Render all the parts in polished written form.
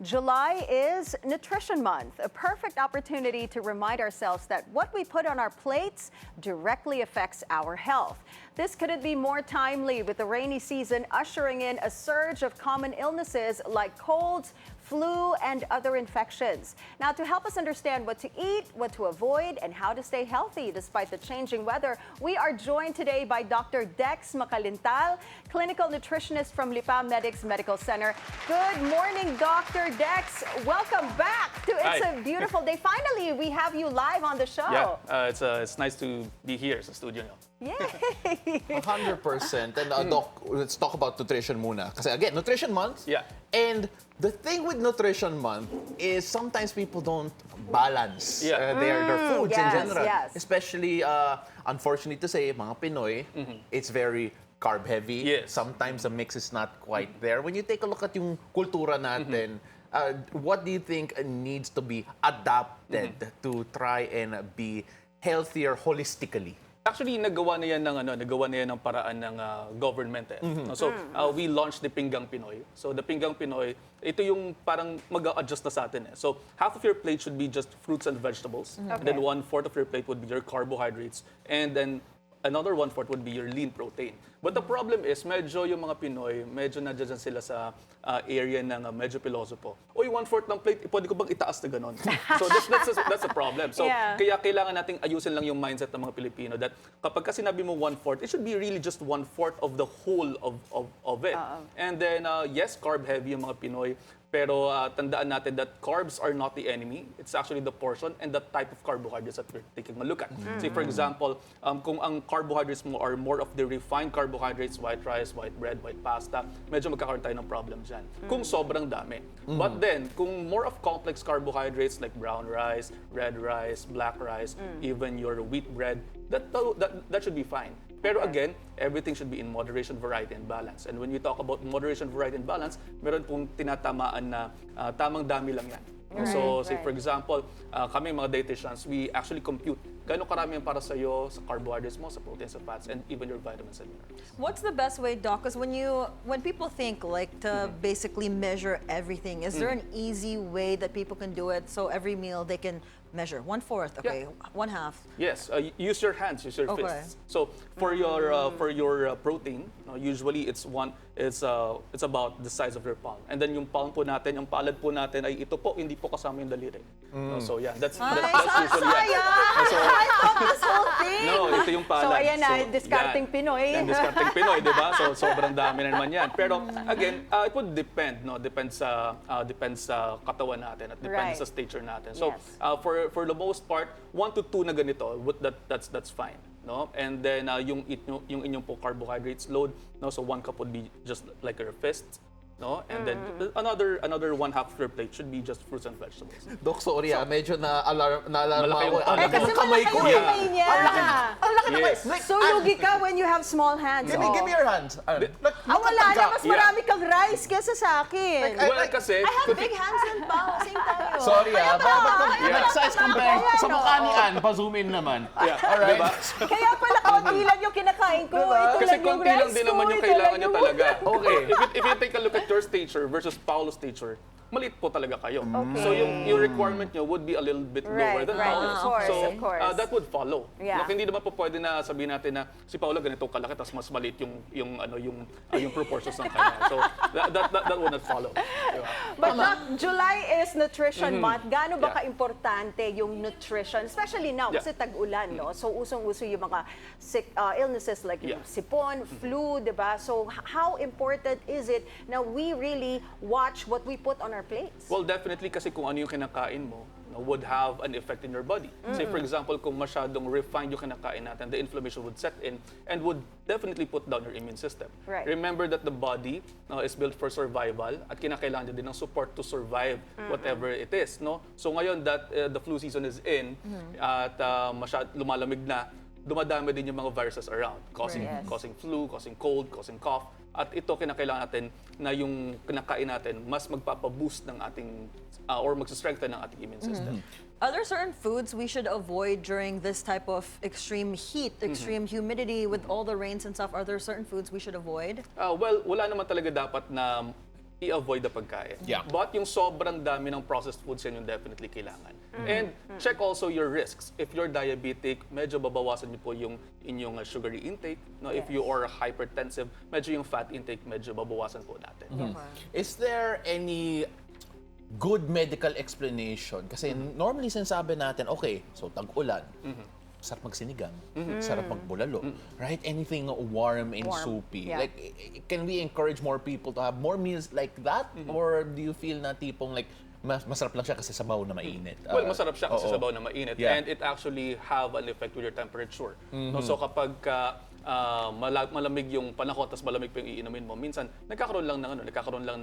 July is Nutrition Month, a perfect opportunity to remind ourselves that what we put on our plates directly affects our health. This couldn't be more timely with the rainy season ushering in a surge of common illnesses like colds, flu, and other infections. Now, to help us understand what to eat, what to avoid, and how to stay healthy despite the changing weather, we are joined today by Dr. Dex Macalintal, clinical nutritionist from Lipa Medix Medical Center. Good morning, Dr. Dex. Welcome back to It's a Beautiful Day. Finally, we have you live on the show. Yeah, it's nice to be here sa studio nyo. Yay! 100%. And Doc, let's talk about nutrition muna. Kasi again, Nutrition Month. Yeah. And the thing with Nutrition Month is sometimes people don't balance their foods in general. Yes. Especially, unfortunately to say, mga Pinoy, it's very carb heavy. Yes. Sometimes the mix is not quite there. When you take a look at yung kultura natin, what do you think needs to be adapted to try and be healthier holistically? Actually, nagawa na yan ng paraan ng government. So, we launched the Pingang Pinoy. So, the Pingang Pinoy, ito yung parang mag-a-adjust na sa atin. So, half of your plate should be just fruits and vegetables. And then 1/4 of your plate would be your carbohydrates. And then another 1/4 would be your lean protein. But the problem is, medyo yung mga Pinoy, medyo nadyan sila sa area ng medyo piloso po. O yung 1/4 ng plate, pwede ko bang itaas na ganon? So that's a problem. So kaya kailangan nating ayusin lang yung mindset ng mga Pilipino that kapag kasi sinabi mo 1/4, it should be really just 1/4 of the whole of it. And then, yes, carb heavy yung mga Pinoy. Pero tandaan natin that carbs are not the enemy. It's actually the portion and the type of carbohydrates that we're taking a look at. Say, for example, kung ang carbohydrates mo are more of the refined carbohydrates, white rice, white bread, white pasta, medyo magkakaroon tayo ng problem dyan. Kung sobrang dami. But then, kung more of complex carbohydrates like brown rice, red rice, black rice, even your wheat bread, that should be fine. Pero again, everything should be in moderation, variety, and balance. And when we talk about moderation, variety, and balance, meron pong tinatamaan na tamang dami lang yan. So, say for example, kami mga dietitians, we actually compute gano'ng karami yan para sa'yo, sa carbohydrates mo, sa proteins, sa fats, and even your vitamins and minerals. What's the best way, Doc? Because when people think like to basically measure everything, is there an easy way that people can do it so every meal they can measure 1/4, okay, 1/2? Yes, use your hands, use your fists. So for your protein, usually it's about the size of your palm. And then yung palm po natin, yung palad po natin ay ito po, hindi po kasama yung daliri. So yeah, that's usually So, I thought this whole thing. No, ito yung palad. So ayan na, discarding Pinoy. Discarding Pinoy, di ba? So sobrang dami na naman yan. Pero again, it would depend, no? Depends sa katawan natin at depends sa stature natin. So for the most part, 1 to 2 na ganito, that's fine. No? And then yung inyong po carbohydrates load, no? So 1 cup would be just like your fist. No? And then another 1/2 of your plate should be just fruits and vegetables. Doc, sorry medyo na-alarm ako. Ang laki ng kamay ko Ang laki niya. Ang laki ng kamay. So lugi ka when you have small hands. Give me your hands. Wala na, mas marami kang rice kesa sa akin. Well, kasi I have big hands and pao, same tayo. Sorry size compare sa mukha ni Ann, pa-zoom in naman. Alright. Diba? Kaya pala kaunti lang yung kinakain ko. Ito Kasi lang yung konti lang rice din ko. naman yung ito kailangan lang nyo yung- talaga. Okay. If you take a look at your stature versus Paolo's stature, maliit po talaga kayo. So yung requirement nyo would be a little bit lower than Paolo's. Of course. That would follow. Yeah. Hindi naman po pwede na sabihin natin na si Paolo ganito kalaki tapos mas maliit yung proportions ng kanya. So that would not follow. Diba? But Doc, July is Nutrition Month. Gaano ba ka-importante yung nutrition? Especially now, kasi tag-ulan, no? So usong-uso yung mga illnesses like yung sipon, flu, di ba? So how important is it na we really watch what we put on our plates? Well, definitely kasi kung ano yung kinakain mo, would have an effect in your body. Say for example, kung masyadong refined yung kinakain natin, the inflammation would set in and would definitely put down your immune system. Right. Remember that the body is built for survival at kinakailangan din ng support to survive whatever it is. No? So ngayon that the flu season is in at lumalamig na, dumadami din yung mga viruses around, causing flu, causing cold, causing cough. At ito kinakailangan natin na yung kinakain natin mas magpapa-boost ng ating or magsa-strengthen ng ating immune system. Are there certain foods we should avoid during this type of extreme heat, extreme humidity with all the rains and stuff? Are there certain foods we should avoid? Well, wala naman talaga dapat na i-avoid the pagkain. Yeah. But yung sobrang dami ng processed foods, yan yung definitely kailangan. And check also your risks. If you're diabetic, medyo babawasan niyo po yung inyong sugary intake. No? If you are hypertensive, medyo yung fat intake, medyo babawasan po natin. Is there any good medical explanation? Kasi normally sinasabi natin, okay, so tag-ulan, sarap magsinigang, sarap magbulalo, right? Anything warm and soupy. Yeah. Like, can we encourage more people to have more meals like that? Or do you feel na tipong like, masarap lang siya kasi sabaw na mainit? Well, masarap siya kasi sabaw na mainit. Yeah. And it actually have an effect with your temperature. No? So kapag malamig yung panahon, tapos malamig pa yung iinumin mo, minsan nagkakaroon lang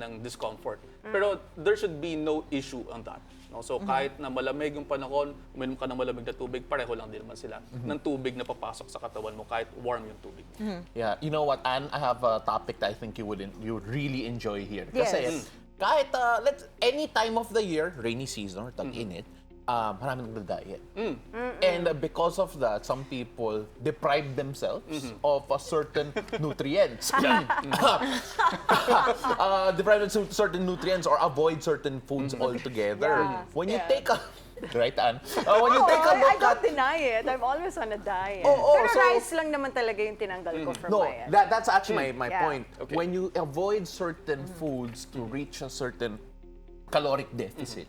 ng discomfort. Pero there should be no issue on that. No? So kahit na malamig yung panahon, uminom ka ng malamig na tubig, pareho lang din naman sila ng tubig na papasok sa katawan mo kahit warm yung tubig. Yeah, you know what, Anne, I have a topic that I think you would really enjoy here. Yes. Kasi kahit any time of the year, rainy season or tag-init, maraming nagda-diet. And because of that, some people deprive themselves of a certain nutrients. Deprive themselves of certain nutrients or avoid certain foods altogether. Yeah. When you Yeah. take a right, Anne? When you take a I look don't at deny it. I'm always on a diet. Oo, Pero so- rice lang naman talaga yung tinanggal ko from no, my that's actually my Yeah. point. Okay. When you avoid certain foods to reach a certain caloric deficit,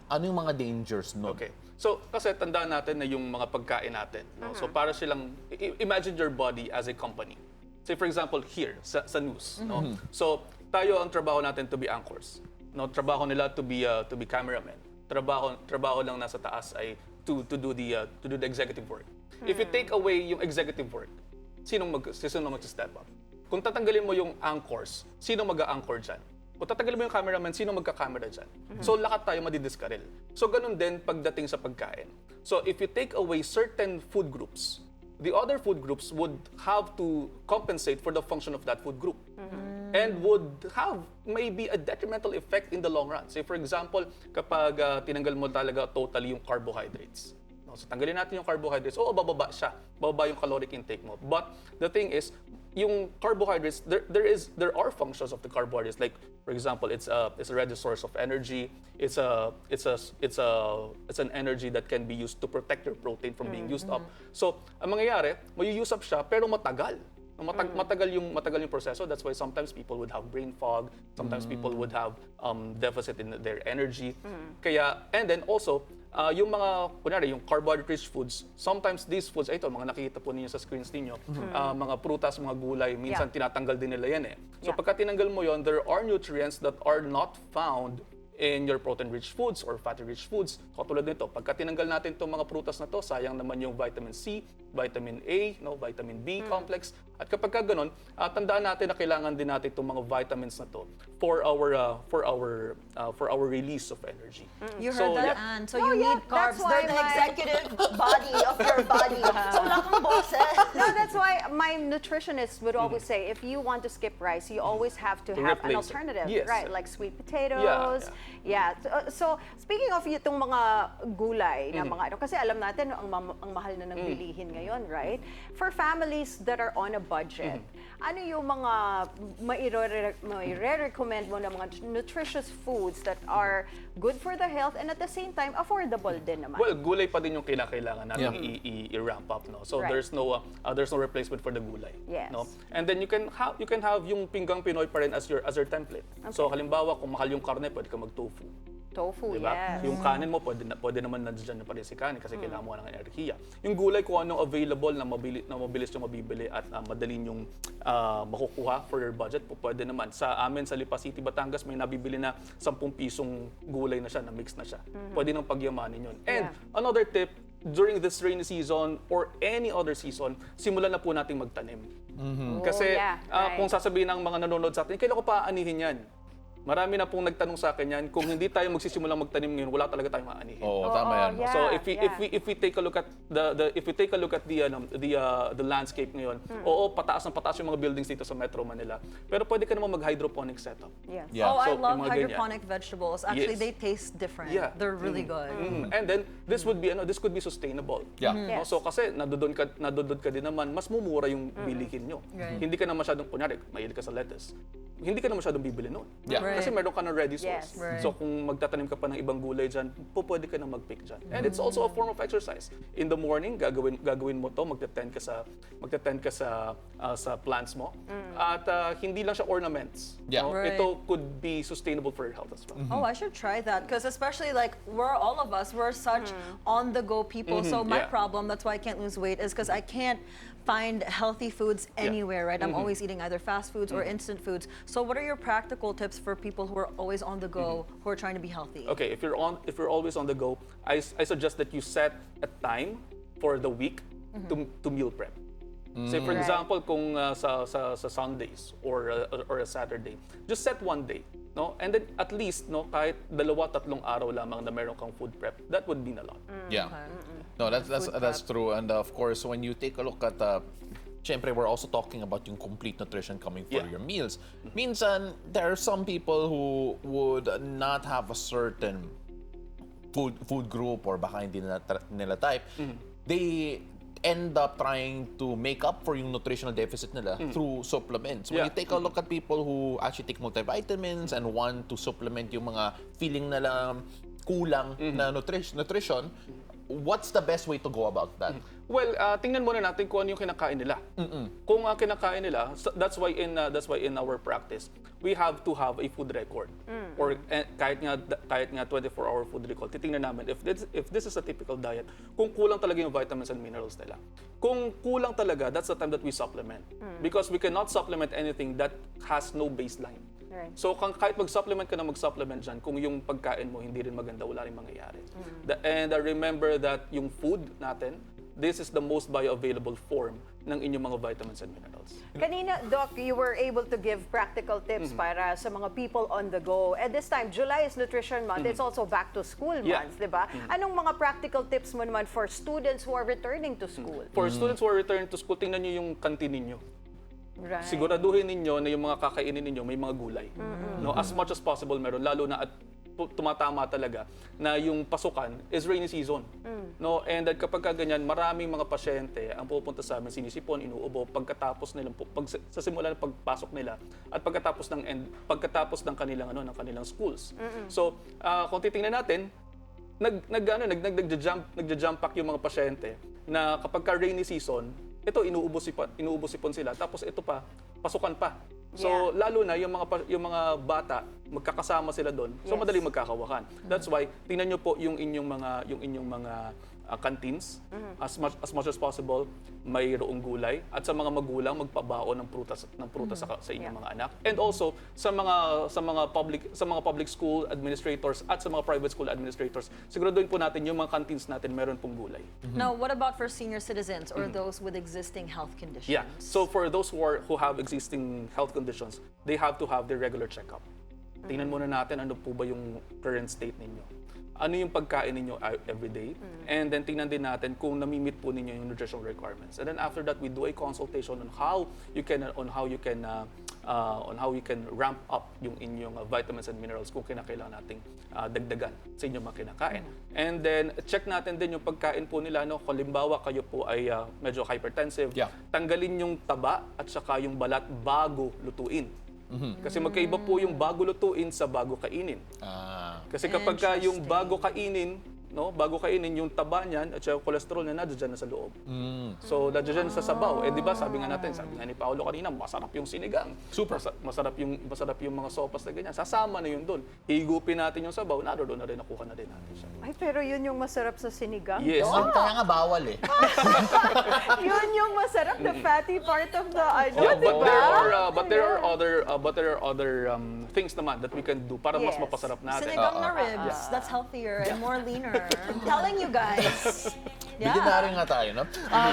ano yung mga dangers nun? Okay. So, kasi tandaan natin na yung mga pagkain natin. No? So, para silang, imagine your body as a company. Say, for example, here, sa news. No? So, tayo ang trabaho natin to be anchors. No? Trabaho nila to be cameramen. Trabaho lang nasa taas ay to do the executive work. If you take away yung executive work, sino mag-step up? Kung tatanggalin mo yung anchors, sino mag-a-anchor dyan? Kung tatanggalin mo yung cameraman, sino magka-camera dyan? So lahat tayo madidiskarel. So ganun din pagdating sa pagkain. So if you take away certain food groups, the other food groups would have to compensate for the function of that food group. And would have maybe a detrimental effect in the long run. Say for example, kapag tinanggal mo talaga totally yung carbohydrates. No, so tanggalin natin yung carbohydrates, bababa siya. Bababa yung caloric intake mo. But the thing is, yung carbohydrates, there are functions of the carbohydrates. Like for example, it's a ready source of energy. It's an energy that can be used to protect your protein from being used up. So ang mangyayari, may-use up siya pero matagal. Matagal yung proseso. That's why sometimes people would have brain fog. Sometimes people would have deficit in their energy. Kaya, and then also, yung mga, kunyari, yung carbohydrate-rich foods, sometimes these foods, ito, mga nakikita po ninyo sa screens ninyo, mga prutas, mga gulay, minsan tinatanggal din nila yan eh. So pagka tinanggal mo yon, there are nutrients that are not found in your protein-rich foods or fatty-rich foods. Katulad nito, pagka tinanggal natin itong mga prutas na to, sayang naman yung vitamin C, vitamin A, no, vitamin B complex. At kapag ka ganun, tandaan natin na kailangan din natin itong mga vitamins na to for our release of energy. You heard that, yeah. Anne. So Oh, you yeah, need carbs. that's why They're the my- executive body of your body. So wala kang boses. No, that's why my nutritionist would always say, if you want to skip rice, you always have to have an replace it. alternative, Yes. right? Like sweet potatoes. Yeah. So speaking of itong mga gulay na mga ano, kasi alam natin ang mahal na ng bilihin ngayon, right? For families that are on a budget, ano yung mga maire-recommend mo na mga nutritious foods that are good for the health and at the same time affordable din naman? Well, gulay pa din yung kinakailangan natin i-ramp up, no. So Right. there's no replacement for the gulay, Yes. no. And then you can have yung Pingang Pinoy pa rin as your template. So halimbawa kung mahal yung karne, pwede ka mag-tofu. Tofu, Diba? yes. Yung kanin mo, pwede naman nandiyan na pa rin si kanin kasi kailangan mo ng enerhiya. Yung gulay, kung anong available na mabilis yung mabibili at madali yung makukuha for your budget, pwede naman. Sa amin, sa Lipa City, Batangas, may nabibili na 10 pisong gulay na siya, na mix na siya. Pwede nang pagyamanin yun. And another tip, during this rainy season or any other season, simulan na po nating magtanim. Kasi right. kung sasabihin ng mga nanonood sa atin, kailan ko pa aanihin yan? Marami na pong nagtanong sa akin yan, kung hindi tayo magsisimulang magtanim ngayon, wala talaga tayong maanihin. Oo, tama yan. yeah. So if we take a look at the landscape ngayon, pataas yung mga buildings dito sa Metro Manila. Pero pwede ka naman mag-hydroponic setup. Yes. Yeah. Oh, I So, love yung mga ganyan. hydroponic vegetables. Actually, Yes. they taste different. Yeah. They're really good. And then this could be sustainable. Yeah. Yes. So kasi nadudod ka din naman, mas mumura yung bilihin nyo. Right. Hindi ka na masyadong, kunyari, mahilig ka sa lettuce. Hindi ka na masyadong bibili noon. Yeah. Kasi meron ka ng ready source. Yes. Right. So kung magtatanim ka pa ng ibang gulay dyan, pwede ka na mag-pick dyan. And it's also a form of exercise. In the morning, gagawin mo to, magte-tend ka sa plants mo. At hindi lang siya ornaments. Yeah. No? Right. Ito could be sustainable for your health as well. Oh, I should try that because especially like all of us, we're such on-the-go people. So my Yeah. problem, that's why I can't lose weight, is because I can't find healthy foods anywhere, right? I'm always eating either fast foods or instant foods. So what are your practical tips for people who are always on the go, who are trying to be healthy? Okay, if you're always on the go, I suggest that you set a time for the week to meal prep. Say for Right. example, kung sa Sundays or a Saturday, just set one day, no? And then at least, no, kahit 2-3 araw lamang na meron kang food prep, that would mean a lot. Yeah. No, that's true. And of course, when you take a look at syempre, we're also talking about yung complete nutrition coming for Yeah. your meals. Minsan, there are some people who would not have a certain food group or baka hindi nila type. They end up trying to make up for yung nutritional deficit nila through supplements. When Yeah. you take a look at people who actually take multivitamins and want to supplement yung mga feeling nila kulang na nutrition, what's the best way to go about that? Well, tingnan muna natin kung ano yung kinakain nila. Kung ang kinakain nila, that's why in our practice, we have to have a food record. Or kahit nga 24-hour food record. Titingnan namin if this is a typical diet, kung kulang talaga yung vitamins and minerals nila. Kung kulang talaga, that's the time that we supplement. Because we cannot supplement anything that has no baseline. Right. So kahit mag-supplement ka na mag-supplement dyan, kung yung pagkain mo hindi rin maganda, wala rin mangyayari. And remember that yung food natin, this is the most bioavailable form ng inyong mga vitamins and minerals. Kanina, Doc, you were able to give practical tips para sa mga people on the go. At this time, July is Nutrition Month. It's also back to school Yeah. month, di ba? Anong mga practical tips mo naman for students who are returning to school? For students who are returning to school, tingnan nyo yung canteen ninyo. Right. Siguraduhin ninyo na yung mga kakainin ninyo may mga gulay. No, as much as possible meron, lalo na at tumatama talaga na yung pasukan is rainy season. No, and then kapag ganyan, maraming mga pasyente ang pupunta sa amin, sinisipon, inuubo pagkatapos nilang sa simula ng pagpasok nila at pagkatapos ng kanilang schools. So, kung titingnan natin, nagja-jump pack yung mga pasyente na kapag ka rainy season, ito inuubos-ipon sila, tapos ito pa pasukan pa. So Yeah. lalo na yung mga bata, magkakasama sila doon. So Yes. madaling magkakawakan. That's why tingnan niyo po yung inyong mga canteens, as much as possible mayroong gulay, at sa mga magulang magpabaon ng prutas sa inyong mga anak. And also sa mga public school administrators at sa mga private school administrators, siguraduhin po natin yung mga canteens natin meron pong gulay. Now, what about for senior citizens or those with existing health conditions? Yeah. So for those who have existing health conditions, they have to have their regular checkup. Tingnan muna natin ano po ba yung current state ninyo. Ano yung pagkain ninyo everyday, and then tingnan din natin kung nami-meet po ninyo yung nutritional requirements. And then after that, we do a consultation on how you can ramp up yung inyong vitamins and minerals kung kinakailangan nating dagdagan sa inyong mga kinakain. And then check natin din yung pagkain po nila, no? Kung halimbawa kayo po ay medyo hypertensive, Yeah. tanggalin yung taba at saka yung balat bago lutuin. Kasi magkaiba po yung bago lutuin sa bago kainin. Kasi kapag yung bago kainin, yung taba niyan at yung cholesterol na nandiyan na sa loob. So, nandiyan sa sabaw. Di ba, sabi nga ni Paolo kanina, masarap yung sinigang. Super. Masarap yung mga sopas na ganyan. Sasama na yun doon. Higupin natin yung sabaw, doon na rin, nakuha na din natin siya. Ay, pero yun yung masarap sa sinigang, Yes. Doc. Kaya nga bawal eh. Yun yung masarap, the fatty part of the Yeah, di ba? but there are other things naman that we can do para mas Yes. mapasarap natin. Sinigang na ribs, that's healthier and more leaner. I'm telling you guys. Bilyonaryo nga tayo, no?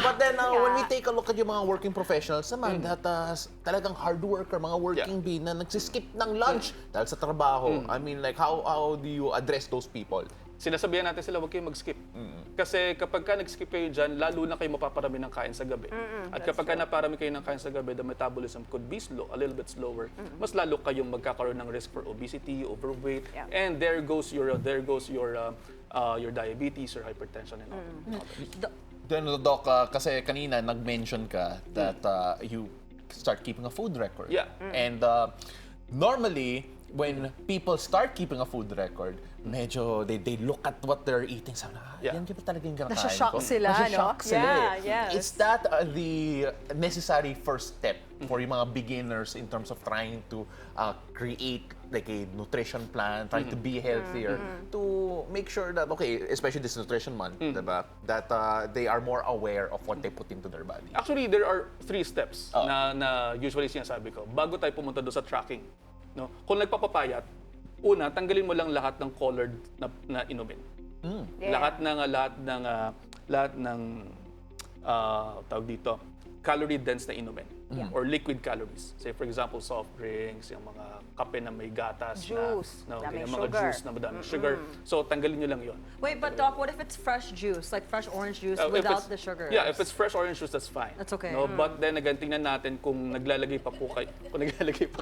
But then, when we Yeah. take a look at yung mga working professionals naman, that talagang hard worker, mga working bee na nagsiskip ng lunch dahil sa trabaho. I mean, like, how do you address those people? Sinasabihan natin sila, huwag kayong mag-skip. Kasi kapag ka nag-skip kayo dyan, lalo na kayo mapaparami ng kain sa gabi. At kapag ka naparami kayo ng kain sa gabi, the metabolism could be slow, a little bit slower. Mas lalo kayong magkakaroon ng risk for obesity, overweight, Yeah. and there goes your diabetes, your hypertension, and all. Then, Doc, kasi kanina nag-mention ka that you start keeping a food record. Yeah. And normally, when people start keeping a food record, medyo they look at what they're eating. Sabi na, yan ba talaga yung kinakain Nasha-shock ko? sila, no? Nasha-shock sila Yeah, yes. Is that the necessary first step for yung mga beginners in terms of trying to create like a nutrition plan, trying to be healthier, to make sure that, okay, especially this nutrition month, diba, that they are more aware of what they put into their body? Actually, there are 3 steps na usually sinasabi ko bago tayo pumunta doon sa tracking. No? Kung nagpapapayat, una, tanggalin mo lang lahat ng colored na inumin. Yeah. Lahat ng tawag dito, calorie dense na inumin. Or liquid calories. Say for example, soft drinks, yung mga kape na may gatas, Juice, daming yung mga sugar. juice na madaming sugar. So tanggalin nyo lang 'yon. Wait, but Doc, what if it's fresh juice, like fresh orange juice If without it's- the sugar? Yeah, if it's fresh orange juice, that's fine. That's okay. No, but then again, tingnan natin kung naglalagay pa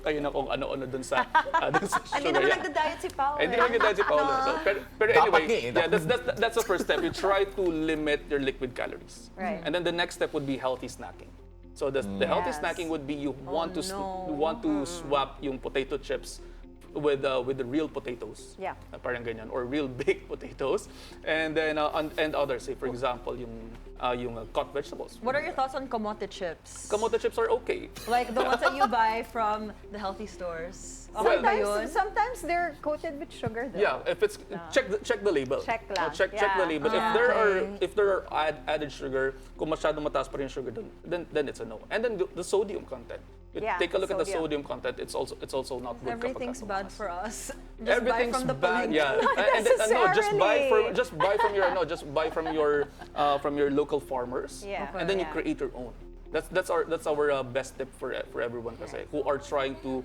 kayo na kung ano-ano dun sa sugar. Hindi naman nagda-diet si Paul. Hindi naman nagda-diet si Paolo. So, pero Dapat anyway, nga eh. that's the first step. You try to limit your liquid calories. Right. And then the next step would be healthy snacking. So the healthy Yes. snacking would be you want to swap yung potato chips with the real potatoes. Yeah. Parang ganyan, or real baked potatoes. And then and others, say for example yung cut vegetables. What are your thoughts on kamote chips? Kamote chips are okay. Like the ones that you buy from the healthy stores. Okay ba yun? Sometimes they're coated with sugar, though. Yeah, if it's check the label. Check lang. Check the Yeah. label. If there are added sugar, kung masyadong mataas pa rin yung sugar dun, then it's a no. And then the sodium content. Yeah, Take a look at the sodium. sodium content. It's also not good. kapag Everything's ka bad tumaas. for us. Just Everything's buy from the bad. palengke. Yeah. Not And then, necessarily. just buy from your local farmers. Yeah. And then you Yeah. create your own. That's our best tip for everyone kasi who are trying to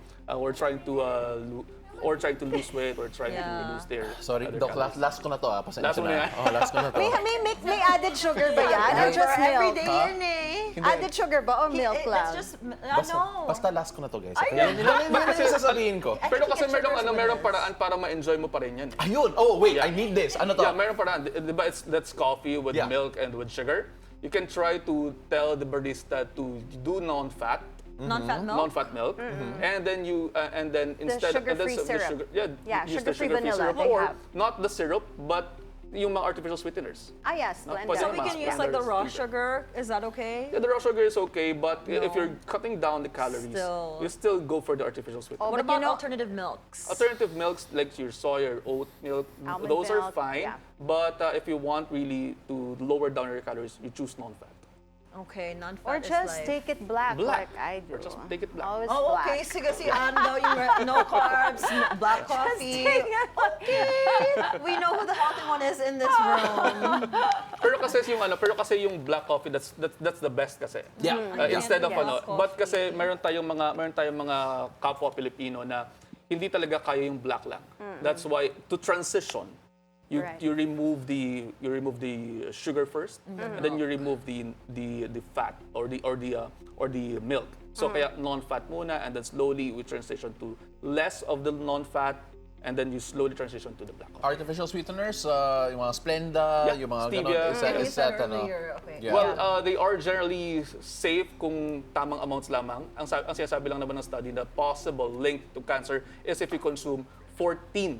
lose weight or trying to Yeah. reduce their Sorry, other Doc, calories. last ko na to Pasensya Last mo na yan? last ko na to. May added sugar ba yan? Or just milk? Everyday yan eh. Added sugar ba o milk lang? It's just, Basta last ko na to, guys. Ay, Kaya no. yun lang yung sasabihin ko. Pero kasi think it's merong sugar paraan para ma-enjoy mo pa rin yan. Ayun! Oh, wait, I need this. Ano to? Yeah, meron paraan. Diba that's coffee with Yeah. milk and with sugar. You can try to tell the barista to do non-fat. Non-fat milk? Non-fat milk, and then instead sugar-free syrup. sugar, Yeah, use the sugar-free sugar-free vanilla syrup, they or have. not the syrup, but yung mga artificial sweeteners. Yes, No, blended. pwede So we naman. can use like the raw Either. sugar. Is that okay? Yeah, the raw sugar is okay, but if No. you're cutting down the calories, Still. you still go for the artificial sweeteners. Oh, What but you about know- alternative milks? Alternative milks like your soy or oat milk, Almond those are milk, fine. yeah. But if you want really to lower down your calories, you choose non-fat. Okay, non-fat Or is just life. take it black, Black. like I do. Or just take it black. Always Oh, black. okay. Sige, si Ann daw yung no carbs, black coffee. Okay. We know who the healthy one is in this room. Pero kasi yung black coffee, that's the best kasi. Yeah. Instead of Black but coffee. kasi meron tayong mga kapwa Pilipino na hindi talaga kaya yung black lang. That's why to transition, Right. you remove the sugar first, and then you remove the fat or the milk. So kaya non-fat muna, and then slowly we transition to less of the non-fat, and then you slowly transition to the black coffee. Artificial sweeteners, yung mga Splenda, Yeah, yung mga stevia. ganon. You You said earlier, okay. Yeah. Well, they are generally safe kung tamang amounts lamang. Ang sinasabi lang naman ng study, the possible link to cancer is if you consume 14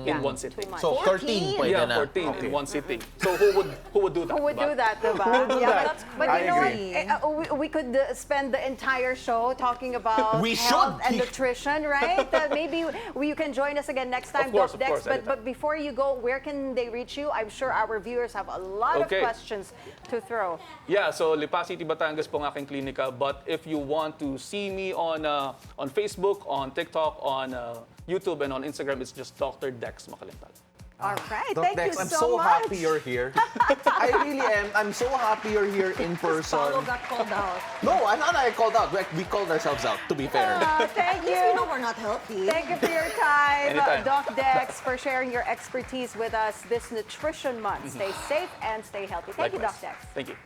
in one sitting. Too much. So 13 pwede Yeah, na. 14 Okay. in one sitting. So who would do that? Who would do Diba? that, diba? do Yeah, that? That's but I you know agree. what? We could spend the entire show talking about We health should. and nutrition, right? Maybe you can join us again next time, course, Doc of Dex. course, But anytime. before you go, where can they reach you? I'm sure our viewers have a lot of Okay. questions to throw. Yeah, so Lipa City, Batangas po ang aking klinika. But if you want to see me on Facebook, on TikTok, on YouTube, and on Instagram, it's just Dr. Dex Macalintal. All right. Doc Thank Dex, you I'm so much. happy you're here. I really am. I'm so happy you're here in Paulo person. got called out. No, I'm not I called out. We called ourselves out, to be fair. Thank At least we know you. we're not healthy. Thank you for your time, Anytime. Doc Dex, for sharing your expertise with us this nutrition month. Stay safe and stay healthy. Thank you, Doc Likewise. Dex. Thank you.